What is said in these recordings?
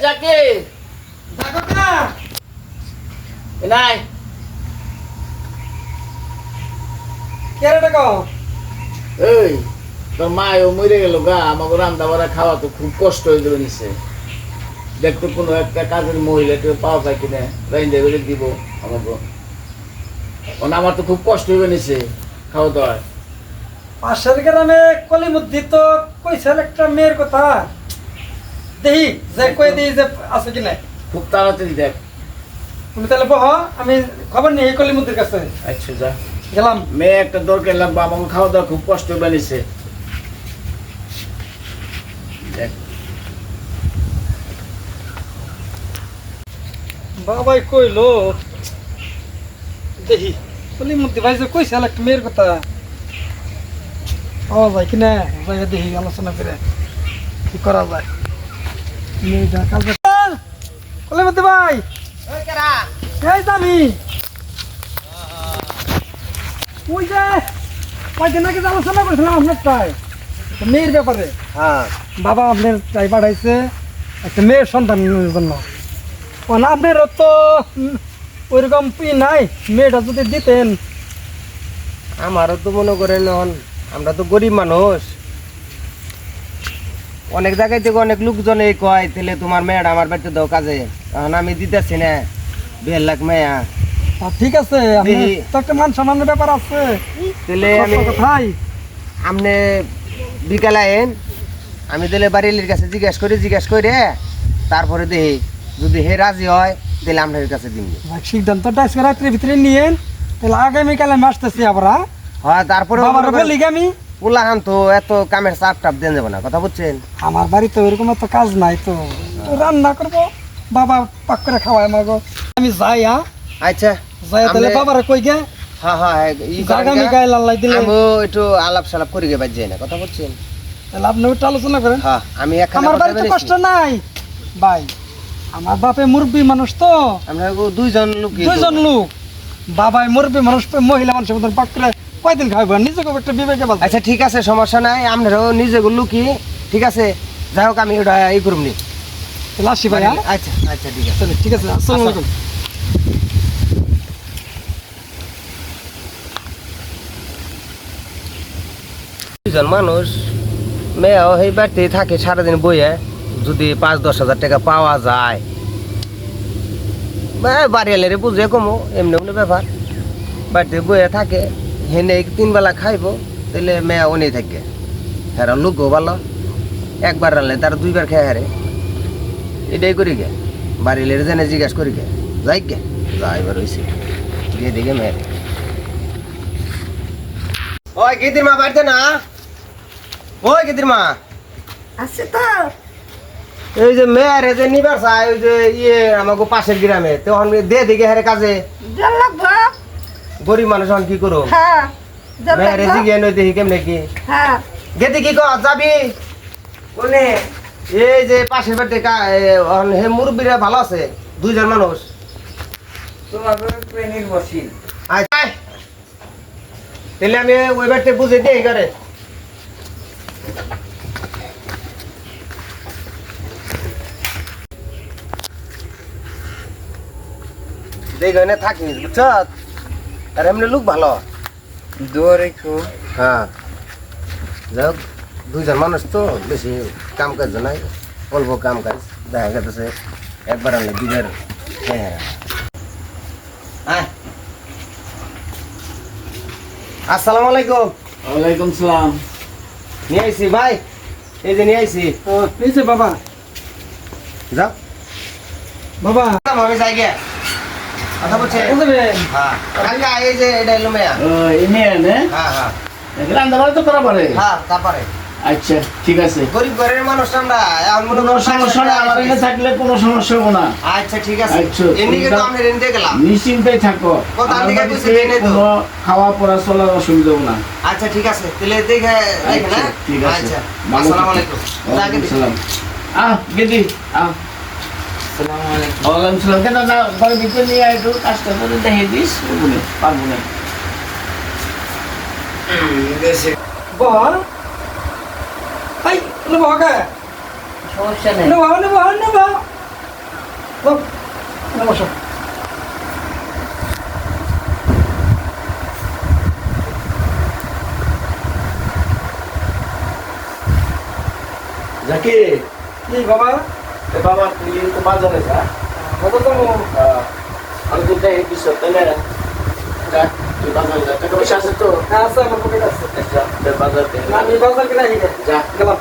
যাকে দেখো না নাই কে রে দেখো এই তোর মায়ও মরে গেল গা, আমাকে রান্না বাড়া খাওয়া তো খুব কষ্ট হয়ে যাবে নিচে। দেখতো কোনো একটা কাজের মহিলা কেউ পাওয়া যায় কিনা, রাইন্দে করে দিব আমাকে। আমার তো খুব কষ্ট হয়ে নিচে খাওয়া দাওয়া। পাশের গ্রামে কলিমুদ্দি তো কইছিল একটা মেয়ের কথা, দেখি যে কই দিই যে আছে কিনা। খুব তাড়াতাড়ি দেখ। তুমি তাহলে বহ, আমি খবর নিই কলিমুদ্দির কাছে। আচ্ছা যা, গেলাম। মেয়ে একটা দরকার লাগবে, আমাকে খাওয়া দাওয়া খুব কষ্ট হয়ে বানিয়েছে। দেখ বাবাই কইলো, দেখি কলিমুদ্দি ভাই যে কইছিল একটা মেয়ের কথা পাওয়া যায় কিনা, যাই দেখি আলোচনা করে কি করা যায়। মেয়েটা কালকে কলিমুদ্দি ভাই এই আমি ওই যে কয়েকদিন আগে যে আলোচনা করেছিলাম আপনার তাই মেয়ের ব্যাপারে। হ্যাঁ বাবা আপনার তাই পাঠাইছে একটা মেয়ের সন্তানের জন্য। আপনারও তো ওইরকম নাই, মেয়েটা যদি দিতেন। আমারও তো মনে করেন আমরা তো গরিব মানুষ, অনেক জায়গায় থেকে অনেক লোকজনে কয় তাহলে তোমার মেয়েটা আমার বাড়িতে দাও কাজে, তখন আমি দিতেছি না 1.5 লাখ মেয়া। ঠিক আছে, তো একটা মান সম্মানের ব্যাপার আছে। তাহলে আমি ভাই আপনি বিকালে আইন, আমি তাহলে বাড়ির কাছে জিজ্ঞেস করে তারপরে দেখি যদি হে রাজি হয় তাহলে আপনার কাছে দিন। সিদ্ধান্তটা আজকে রাত্রের ভিতরে নিয়েন, তাহলে আগামীকালে আমি আসতেছি আমরা। হ্যাঁ তারপরে বলি আমি পোলাহান তো এত কামের চাপ টাপ দেন যাবো না, কথা বুঝছেন? আমার বাড়িতে ওইরকম এত কাজ নাই, তো রান্না করবো, বাবা পাক করে খাওয়ায় আমাকে। আমি যাই। আচ্ছা যাই তাহলে বাবারা কই গে। হ্যাঁ হ্যাঁ আগামী গায়ে লাল্লাই দিলে আমিও একটু আলাপ সালাপ করি গে বাদ যাই না, কথা বুঝছেন? তাহলে আপনি একটু আলোচনা করেন। হ্যাঁ আমি আমার বাড়িতে কষ্ট নাই ভাই, আমার বাপে মুরব্বী মানুষ তো, আমরা দুইজন লোক বাবাই মুরব্বী মানুষ, মহিলা মানুষের মতন পাক করে কয়দিন খাইব, নিজেকে একটা বিবেকে বাদ। আচ্ছা ঠিক আছে, সমস্যা নাই, আপনারও নিজে লুকি, ঠিক আছে। যাই হোক আমি ওটা এই করুন নি, তাহলে আসি ভাই। আচ্ছা আচ্ছা ঠিক আছে, ঠিক আছে, আসসালামু আলাইকুম। দুইজন মানুষ, মেয়েও এই বাড়িতেই থাকে সারাদিন বইয়ে, যদি 5-10 হাজার টাকা পাওয়া যায় বাড়ি এলে বুঝে কমো, এমনি এমনি ব্যাপার। বাড়িতে বইয়ে থাকে, হেনে 3 বেলা খাইবো, তাহলে মেয়ে অনেক থাকে। হ্যাঁ লোকও ভালো, একবার রানলে তার 2 বার খেয়ে হারে, এটাই করি গে। বাড়ি এলে জেনে জিজ্ঞাসা করি গে, যাই গে যাইবার হয়েছে দিয়ে দিকে মেয়ে। ওই গিদির মা বাড়িতে না? ওই গিদির মা আছে তো। এই যে মেয়ের যে নিবার চাই, ওই যে আমাকে পাশের গ্রামে, তখন দিয়ে দিকে হারে কাজে জল লাগবো। গরিব মানুষ এখন কি করো? হ্যাঁ জল মেয়ের লাগবো। জিগে নই দেখি কেমনে কি। হ্যাঁ গেতে কি কর যাবি কোনে? এই যে পাশের বাড়িতে হে মুরব্বীরা ভালো আছে, 2 জন মানুষ। আচ্ছা তাহলে আমি ওই বাড়িতে বুঝে দিই করে। দেখে থাকি বুঝছ, আর এমনি লোক ভালো। হ্যাঁ যাই 2 জন মানুষ তো, বেশি কাম কাজ নাই, অল্প কাম কাজ দেখা গেছে একবার আনলে 2 বার। হ্যাঁ আসসালামু আলাইকুম। ওয়ালাইকুম সালাম। নিয়ে আইছি ভাই, এই যে নিয়ে আইছি। এই যে বাবা, যাও বাবা আমি যাই গে, কথা বলছে। হ্যাঁ কাকা এই যে এটা এলো মেয়া। এই মেয়ে না? হ্যাঁ হ্যাঁ রান্না বাড়া তো করা পারে। হ্যাঁ তারপরে আচ্ছা ঠিক আছে, গরিব ঘরের মানুষ আমরা, এখন মনে কোনো সমস্যা নেই, আমার এখানে থাকলে কোনো সমস্যা হবে না। আচ্ছা ঠিক আছে, আচ্ছা, এমনি তো আমি রেন্টে গেলাম। নিশ্চিন্তে থাকো, কোথা আমার থেকে বাড়িতে বুঝতে দেয় নাই তো? কোনো খাওয়া পড়া চলার অসুবিধা হবে না। আচ্ছা ঠিক আছে, তাহলে দেখে দেখেন। আচ্ছা, ঠিক আছে। আচ্ছা ভালো আসসালামু থেকো। আলাইকুম। ওয়ালাইকুম সালাম। গেদি ওয়ালাইকুম সালাম। কেন না ঘরের ভিতরে নিয়ে একটু কাজটা করে দেখে দিস, পারবো না। বল এই নেবো কে? সমস্যা নেই। নেবো নেবো নেবো যাও, এখানে বসো। যাকে কি বাবা? বাবা তুই তো বাজারে যা বাবা তো আমি তো দেখি কিছু তাই না যা তুই বাজারে যা টাকা পয়সা আছে তো আছে আমার পকেট আছে। যা তুই বাজার থেকে না, আমি বাজার কিনা যা গেলাম।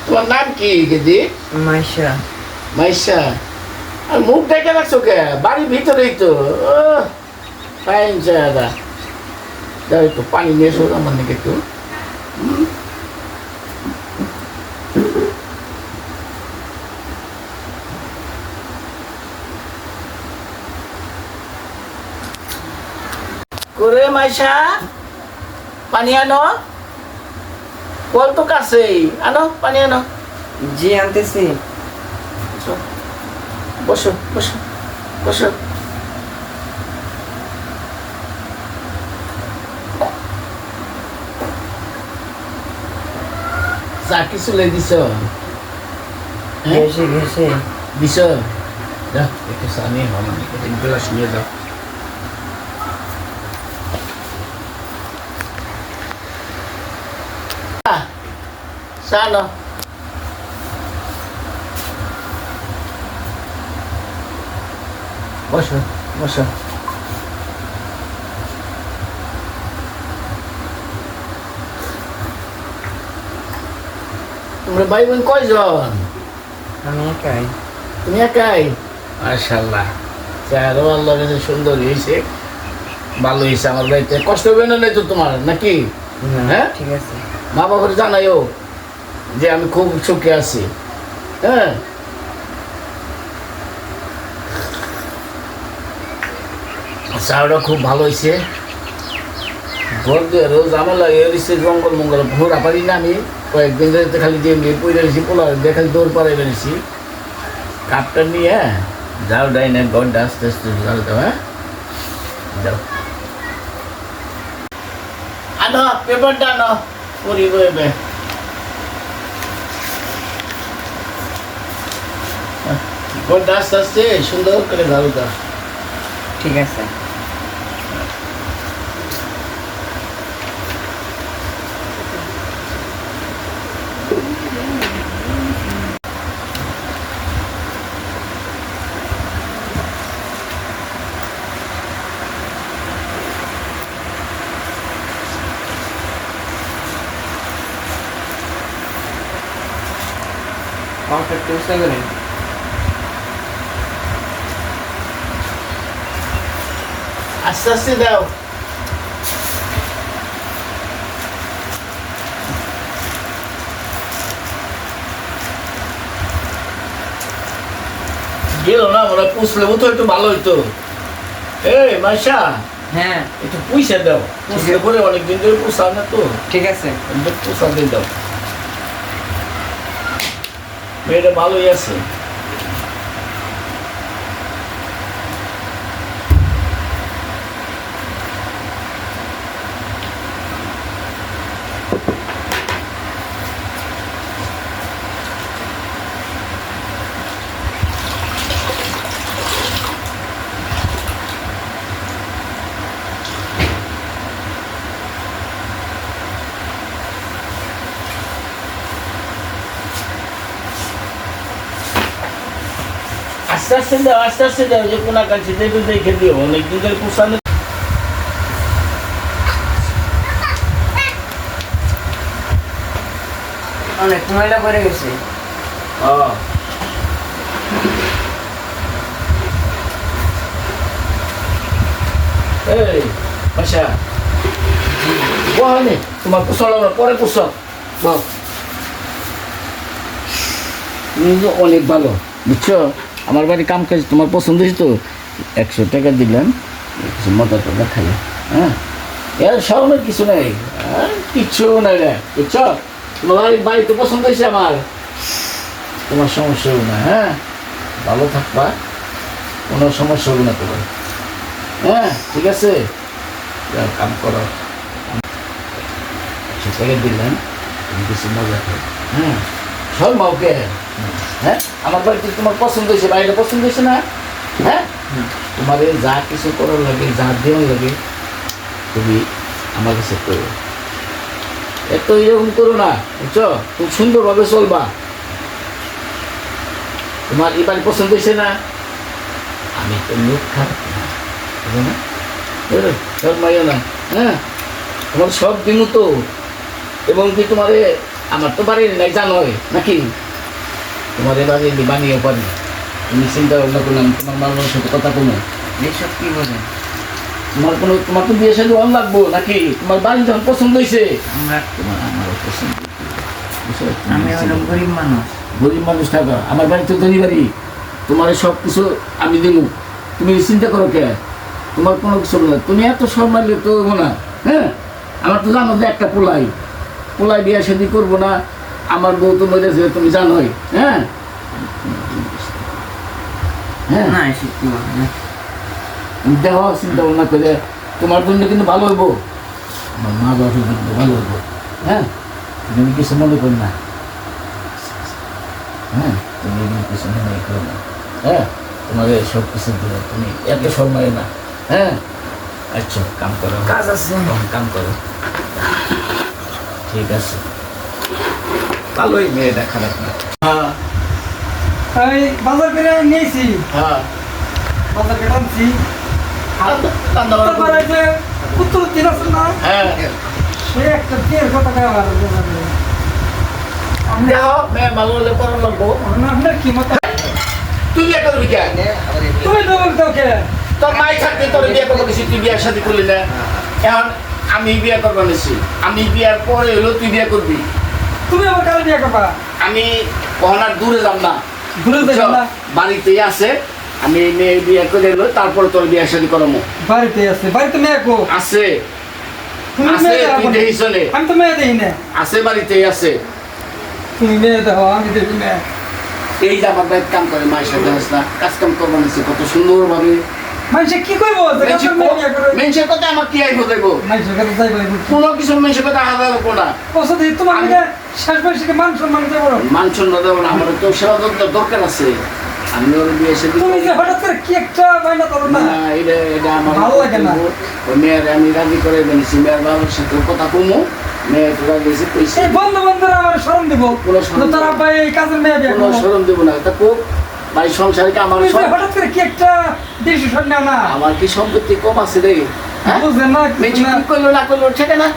তোমার নাম কি গেদি মাইশা মাইশা আর মুখ দেখে রাখছো কে বাড়ির ভিতরেই তো ফাইন চাদা যাও একটু পানি নিয়ে এসো আমার নাকি একটু করে মাইশা পানি আনো কল তো কাছেই আনো পানি আনো জি আনতেছি বসো বসো বসো চা কিছু লে দিছ ঘেসে ঘেসে দিছ যাও একটু চা নিয়ে আমার এক গ্লাস নিয়ে যাও চা নাও বসো বসো তোমরা ভাই বোন কয়জন আমি একাই তুমি একাই মাশাআল্লাহ চারো আল্লাহ কাছে সুন্দর হয়েছে ভালো হয়েছে আমার বাড়িতে কষ্ট হবে না নাই তো তোমার নাকি হ্যাঁ ঠিক আছে মা বাবার জানাইও যে আমি খুব সুখে আছি হ্যাঁ চাউটা খুব ভালো হয়েছে ঘর দিয়ে রোজ আমার লাগে এসে জঙ্গল মঙ্গল ঘোরা পারি না আমি কয়েকদিন ধরে খালি যে পড়ে রয়েছি পোলা দিয়ে খালি দৌড় পাড়াই বেরিয়েছি কাপটা নিয়ে যাও ডাইনে ঘরটা আস্তে আস্তে যাও দাও হ্যাঁ যাও আনো পেপারটা আনো পড়িব এবে ঘরটা আস্তে আস্তে সুন্দর করে ঝাড়ু দাও ঠিক আছে পারফেক্ট চেষ্টা করেন আস্তে আস্তে দাও গেল না আমরা পুষলেও তো একটু ভালো হইতো এই মাইশা হ্যাঁ একটু পয়সা দাও পুষলে পরে অনেকদিন ধরে পুষাও না তো ঠিক আছে একটু পুষা দিয়ে দাও মেয়েটা ভালোই আছে আস্তে আস্তে দাও যে কোনা কাছে দেবে দেখে দিও অনেকদিন ধরে পুষানো অনেক ময়লা পড়ে গেছে এই আচ্ছা বহানে তোমার কুশল আমরা পরে কুশল বাহ তুমি তো অনেক ভালো বুঝছো আমার বাড়ি কাম কাজ তোমার পছন্দ হয়েছে তো 100 টাকা দিলাম কিছু মজা টজা খাইলে হ্যাঁ এর সরমের কিছু নেই কিচ্ছু নাই রে বুঝছো তোমার বাড়ি তো পছন্দ হয়েছে আমার তোমার সমস্যা হবে না হ্যাঁ ভালো থাকবা কোনো সমস্যা হবে না তোমার হ্যাঁ ঠিক আছে যাও কাম করো সেটাকে দিলাম তুমি কিছু মজা করো হ্যাঁ শর্মা ওকে হ্যাঁ আমার বাড়িতে তোমার পছন্দ হয়েছে বাড়িটা পছন্দ হয়েছে না হ্যাঁ তোমার যা কিছু করার লাগে যা দেওয়ার লাগে তুমি আমার কাছে করো এত এরকম করো না বুঝছো খুব সুন্দরভাবে চলবা তোমার এই বাড়ি পছন্দ হয়েছে না আমি তো লোক খারাপ না বুঝো না শর্মাইও না হ্যাঁ তোমার সব দিনও তো এবং কি তোমার আমার তো বাড়ির নাই জানোই নাকি তোমার এবারে বানিয়ে পারি তুমি চিন্তা ভাবনা করলাম তোমার মা বাবার সাথে কথা কোনো এইসব কি বলেন তোমার তো বিয়ে সাথে অন লাগবো নাকি তোমার বাড়ি যখন পছন্দ হয়েছে আমরা তোমার আমারও পছন্দ বুঝছো? আমি হলাম গরিব মানুষ গরিব মানুষ থাকা আমার বাড়িতে ধনী বাড়ি তোমার সব কিছু আমি দেব তুমি চিন্তা করো কে তোমার কোনো কিছু না তুমি এত সম্মানলে তো হবো না হ্যাঁ আমার তো জানো যে একটা পোলাই বিয়ে শাদি করবো না আমার বউ তো মরেছে তুমি জানোই হ্যাঁ হ্যাঁ না এসব কি বলেন না দেখো চিন্তা ভাবনা করে তোমার জন্য কিন্তু ভালো হইব আমার মা বাবার জন্য ভালো হইব হ্যাঁ তুমি কিছু মনে করো না হ্যাঁ তুমি এগুলো কিছু মনে করো না হ্যাঁ তোমার সব কিছু দিলে তুমি এত সময় না হ্যাঁ আচ্ছা কাম করো কাজ আছে কাম করো ঠিক আছে ভালোই মেয়েটা খারাপ না হ্যাঁ আমি বাজার করে নিয়েছি হ্যাঁ বাজার করে আনছি তারপরে যে উত্তর দিন আছে না হ্যাঁ সে একটা বিয়ের কথা কয়ে আমার দেখো মেয়ে ভালো হলে করার লাগবো আপনার কি মত তুই বিয়ে করবি কে তুমি তো বলতে ওকে তোর মাই থাকতে তোর বিয়ে করবো কিছু তুই বিয়ের সাথে করলি না এখন আমি বিয়ে করবো নিছি আমি বিয়ার পরে হলো তুই বিয়ে করবি তুমি আমার কালে বিয়ে করবা আমি কখনার দূরে যাব না দূরে যাই না বাড়িতেই আছে আমি মেয়ে বিয়ে করে এলো তারপরে তোর বিয়ের সাথে করবো বাড়িতে আছে বাড়িতে মেয়ে কো আছে তুমি আছে মেয়ে তুই দেখো। দেখিস নে আমি তো মেয়ে দেখি না আছে বাড়িতেই আছে তুমি মেয়ে দেখো আমি দেখি না এই যে আমার বাইক কাম করে মায়ের সাথে আস না কাজ কাম করবো নিছি কত সুন্দর ভাবে মানুষে কি করবো মেয়ে বিয়ে করে মেনসের কথা আমার কি আইব দেব মানুষের কাছে যাইবো কোনো কিছু মেনসের কথা আলাদা দেবো না ওষুধ তোমার আমি- মেয়ে শেষ বয়সে মান সম্মান দেবো মানছন না দেবো না আমার তো সেবা যত্ন দরকার আছে আমি ওর বিয়ে সাথে তুমি যে হঠাৎ করে কি একটা বাইনা করো না না এটা আমার ভালো লাগে না। ওই মেয়ের আমি রাজি করে বেনিছি মেয়ের বাবার সাথে কথা কমো মেয়ে তোরা গেছে পয়সা এই বন্ধু বান্ধবরা আমার শরম দিব কোনো শরম তারা ভাই এই কাজের মেয়ে বিয়ে কোনো করবো শরম দেবো না তা কোক ভাই সংসারে কি আমার তুমি যে হঠাৎ করে কি একটা ডিসিশন নাও না আমার কি সম্পত্তি কম আছে রে হ্যাঁ বুঝলেন না মেয়ে কি করলো না করলো ঠিক না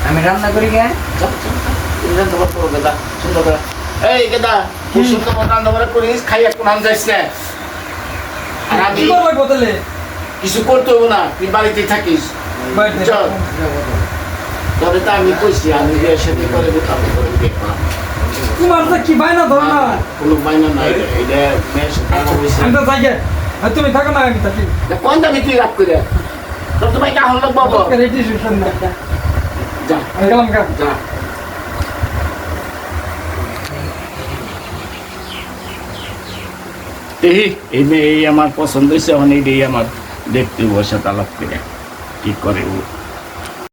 আমি রান্না করি কে যাও, যাও, যাও। তুমি রান্না বাড়া করো গেদা, সুন্দর করে। এই গেদা, খুব সুন্দর করে রান্না বাড়া করিস, খাইয়া কোনো আম যাইস না। আর আমি কি করবো এই বোতলে কিছু করতে হবো না, তুই বাড়িতেই থাকিস। বাড়িতে। চল। তবে তো আমি কইছি, আমি বিয়ের সাথে করে দেবো, তারপর করে বিয়ে করাবো। তোমার তো কি বাইনা ধরো না কোনো বাইনা নাই রে, এটা মেয়ের সাথে আমার হইছে। আমি তো যাই গে। আর তুমি থাকো না আমি থাকি তা কোন দামি তুই রাগ করে? তোর তো ভাই কাহন লাগবো আবার। এই ডিসিশন না যা, আমি গেলাম গা যা। এই মেয়ে আমার পছন্দ হয়েছে, এখন এইটাই আমার দেখতে বসে তালাক করে কি করে ও